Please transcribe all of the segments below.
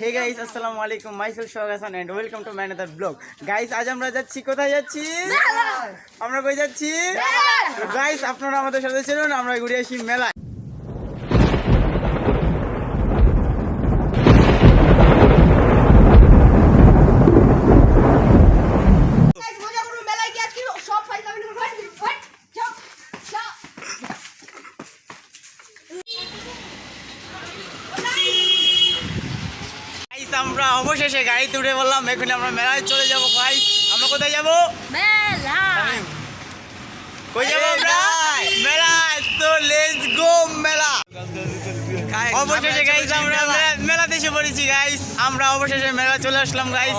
হে guys আসসালামু আলাইকুম myself Sohag Hasan and welcome to my another blog. Guys আজ আমরা যাচ্ছি, কোথায় যাচ্ছি? আমরা কই যাচ্ছি? গাইস আপনারা আমাদের সাথে চলুন, আমরা ঘুরে আসি মেলায়। আমরা অবশেষে গাড়ি তুলে বললাম এখন আমরা মেলায় চলে যাবো। গাইস আমরা কোথায় যাবো? মেলা। কই যাবো আমরা? মেলায়। তো লেটস গো মেলা। অবশেষে গাইস আমরা মেলাতে এসে পড়েছি। গাইস আমরা অবশেষে মেলা চলে আসলাম। গাইস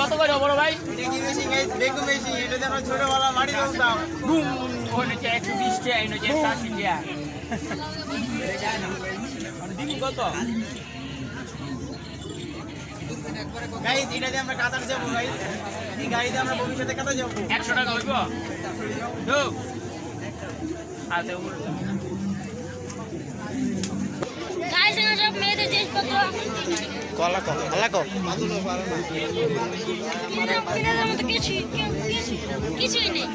কত করে বড় ভাই? ছোটবেলা মাটি দৌড়তাম। কত গাইস এটাতে আমরা কাতার যাবো। গাইস এই গাড়িতে আমরা ভবিষ্যতে কাতার যাবো। 100 টাকা হইব। গাইস এখানে সব মেয়েদের জিনিসপত্র কলা কো আলা কো কিনাদের মতো কিছুই নেই।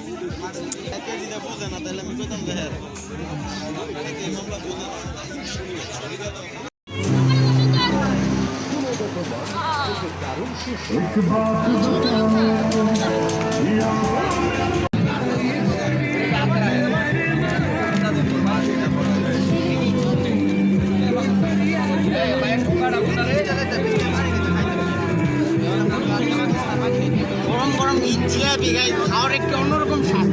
গরম গরম জিলাপি গাইস খাওয়ার একটু অন্যরকম স্বাদ।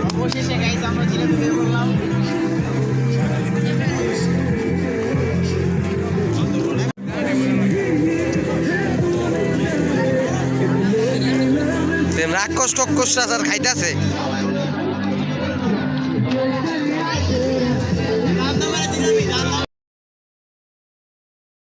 অবশেষে গাইস আমরা জিলাপি বের করলাম। রাক্ষস টক্কস রাজার খাইতেছে।